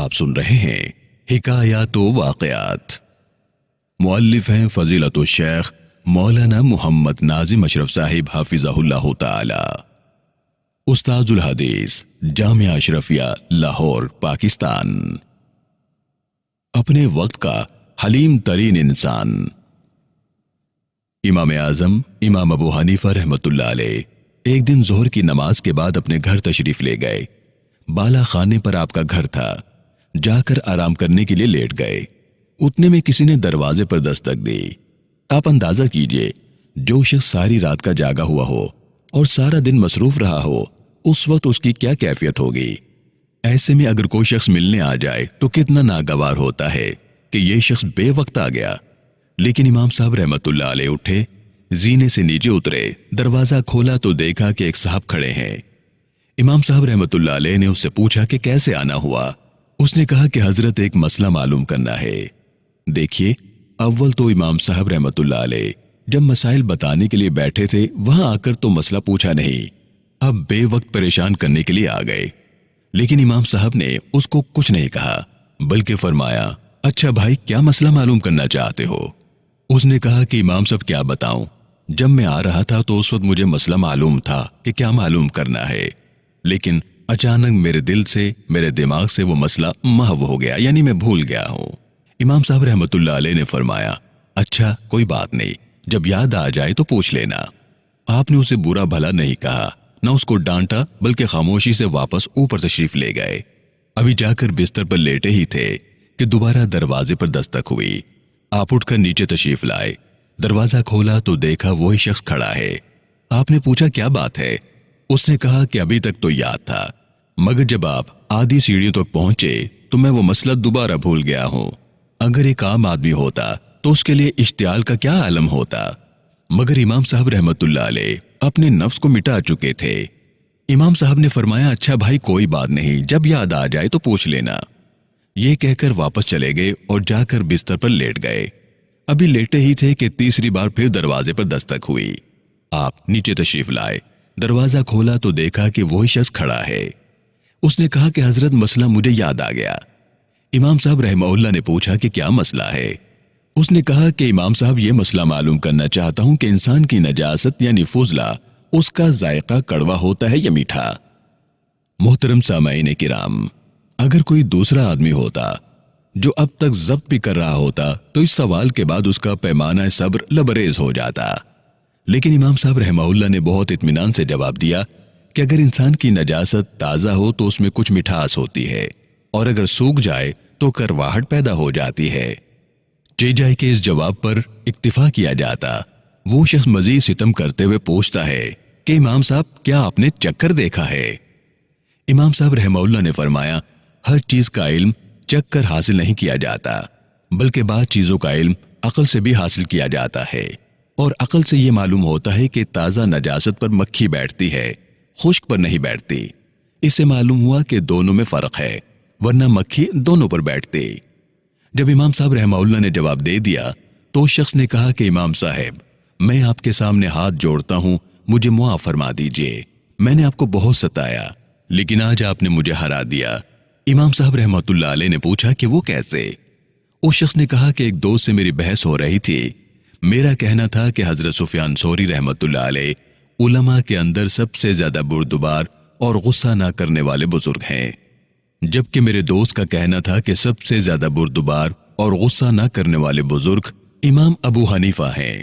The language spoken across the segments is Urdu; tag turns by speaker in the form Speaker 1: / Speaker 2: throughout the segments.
Speaker 1: آپ سن رہے ہیں حکایات و واقعات۔ مؤلف ہیں فضیلت الشیخ مولانا محمد ناظم اشرف صاحب حافظہ اللہ تعالی، استاذ الحدیث جامعہ اشرفیہ لاہور پاکستان۔ اپنے وقت کا حلیم ترین انسان امام اعظم امام ابو حنیفہ رحمۃ اللہ علیہ ایک دن ظہر کی نماز کے بعد اپنے گھر تشریف لے گئے۔ بالا خانے پر آپ کا گھر تھا۔ جا کر آرام کرنے کے لیے لیٹ گئے۔ اتنے میں کسی نے دروازے پر دستک دی۔ آپ اندازہ کیجئے، جو شخص ساری رات کا جاگا ہوا ہو اور سارا دن مصروف رہا ہو، اس وقت اس کی کیا کیفیت ہوگی۔ ایسے میں اگر کوئی شخص ملنے آ جائے تو کتنا ناگوار ہوتا ہے کہ یہ شخص بے وقت آ گیا۔ لیکن امام صاحب رحمت اللہ علیہ اٹھے، زینے سے نیچے اترے، دروازہ کھولا تو دیکھا کہ ایک صاحب کھڑے ہیں۔ امام صاحب رحمت اللہ علیہ نے اس سے پوچھا کہ کیسے آنا ہوا۔ اس نے کہا کہ حضرت ایک مسئلہ معلوم کرنا ہے۔ دیکھیے، اول تو امام صاحب رحمت اللہ علیہ جب مسائل بتانے کے لیے بیٹھے تھے وہاں آ کر تو مسئلہ پوچھا نہیں، اب بے وقت پریشان کرنے کے لیے آ گئے۔ لیکن امام صاحب نے اس کو کچھ نہیں کہا، بلکہ فرمایا، اچھا بھائی، کیا مسئلہ معلوم کرنا چاہتے ہو؟ اس نے کہا کہ امام صاحب کیا بتاؤں، جب میں آ رہا تھا تو اس وقت مجھے مسئلہ معلوم تھا کہ کیا معلوم کرنا ہے، لیکن اچانک میرے دل سے، میرے دماغ سے وہ مسئلہ محو ہو گیا، یعنی میں بھول گیا ہوں۔ امام صاحب رحمت اللہ علیہ نے فرمایا، اچھا کوئی بات نہیں، جب یاد آ جائے تو پوچھ لینا۔ آپ نے اسے برا بھلا نہیں کہا، نہ اس کو ڈانٹا، بلکہ خاموشی سے واپس اوپر تشریف لے گئے۔ ابھی جا کر بستر پر لیٹے ہی تھے کہ دوبارہ دروازے پر دستک ہوئی۔ آپ اٹھ کر نیچے تشریف لائے، دروازہ کھولا تو دیکھا وہی شخص کھڑا ہے۔ آپ نے پوچھا کیا بات ہے؟ اس نے کہا کہ ابھی تک تو یاد تھا، مگر جب آپ آدھی سیڑھیوں تک پہنچے تو میں وہ مسئلہ دوبارہ بھول گیا ہوں۔ اگر ایک عام آدمی ہوتا تو اس کے لیے اشتعال کا کیا عالم ہوتا، مگر امام صاحب رحمت اللہ علیہ اپنے نفس کو مٹا چکے تھے۔ امام صاحب نے فرمایا، اچھا بھائی کوئی بات نہیں، جب یاد آ جائے تو پوچھ لینا۔ یہ کہہ کر واپس چلے گئے اور جا کر بستر پر لیٹ گئے۔ ابھی لیٹے ہی تھے کہ تیسری بار پھر دروازے پر دستک ہوئی۔ آپ نیچے تشریف لائے، دروازہ کھولا تو دیکھا کہ وہی شخص کھڑا ہے۔ اس نے کہا کہ حضرت مسئلہ مجھے یاد آ گیا۔ امام صاحب رحمہ اللہ نے پوچھا کہ کیا مسئلہ ہے؟ اس نے کہا کہ امام صاحب یہ مسئلہ معلوم کرنا چاہتا ہوں کہ انسان کی نجاست یعنی فضلہ، اس کا ذائقہ کڑوا ہوتا ہے یا میٹھا؟ محترم سامعین کرام، اگر کوئی دوسرا آدمی ہوتا جو اب تک ضبط بھی کر رہا ہوتا تو اس سوال کے بعد اس کا پیمانہ صبر لبریز ہو جاتا، لیکن امام صاحب رحمہ اللہ نے بہت اطمینان سے جواب دیا کہ اگر انسان کی نجاست تازہ ہو تو اس میں کچھ مٹھاس ہوتی ہے، اور اگر سوکھ جائے تو کرواہٹ پیدا ہو جاتی ہے۔ چہ جائے کہ اس جواب پر اکتفا کیا جاتا، وہ شخص مزید ستم کرتے ہوئے پوچھتا ہے کہ امام صاحب کیا آپ نے چکر دیکھا ہے؟ امام صاحب رحمہ اللہ نے فرمایا، ہر چیز کا علم چکھ کر حاصل نہیں کیا جاتا، بلکہ بعض چیزوں کا علم عقل سے بھی حاصل کیا جاتا ہے، اور عقل سے یہ معلوم ہوتا ہے کہ تازہ نجاست پر مکھی بیٹھتی ہے، خشک پر نہیں بیٹھتی۔ اس سے معلوم ہوا کہ دونوں میں فرق ہے، ورنہ مکھی دونوں پر بیٹھتی۔ جب امام صاحب رحمہ اللہ نے جواب دے دیا تو اس شخص نے کہا کہ امام صاحب، میں آپ کے سامنے ہاتھ جوڑتا ہوں، مجھے معاف فرما دیجئے، میں نے آپ کو بہت ستایا، لیکن آج آپ نے مجھے ہرا دیا۔ امام صاحب رحمۃ اللہ علیہ نے پوچھا کہ وہ کیسے؟ اس شخص نے کہا کہ ایک دوست سے میری بحث ہو رہی تھی، میرا کہنا تھا کہ حضرت سفیان ثوری رحمۃ اللہ علیہ علماء کے اندر سب سے زیادہ بردبار اور غصہ نہ کرنے والے بزرگ ہیں، جبکہ میرے دوست کا کہنا تھا کہ سب سے زیادہ بردبار اور غصہ نہ کرنے والے بزرگ امام ابو حنیفہ ہیں۔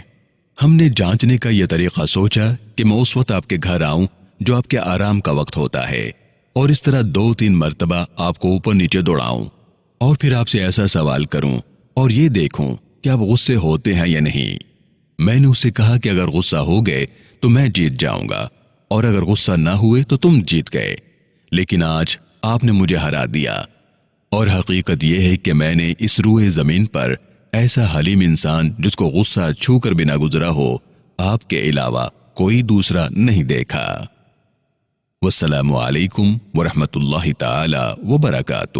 Speaker 1: ہم نے جانچنے کا یہ طریقہ سوچا کہ میں اس وقت آپ کے گھر آؤں جو آپ کے آرام کا وقت ہوتا ہے، اور اس طرح 2-3 مرتبہ آپ کو اوپر نیچے دوڑاؤں، اور پھر آپ سے ایسا سوال کروں اور یہ دیکھوں کہ آپ غصے ہوتے ہیں یا نہیں۔ میں نے اسے کہا کہ اگر غصہ ہو گئے تو میں جیت جاؤں گا، اور اگر غصہ نہ ہوئے تو تم جیت گئے، لیکن آج آپ نے مجھے ہرا دیا۔ اور حقیقت یہ ہے کہ میں نے اس روئے زمین پر ایسا حلیم انسان جس کو غصہ چھو کر بنا گزرا ہو، آپ کے علاوہ کوئی دوسرا نہیں دیکھا۔ والسلام علیکم ورحمۃ اللہ تعالی وبرکاتہ۔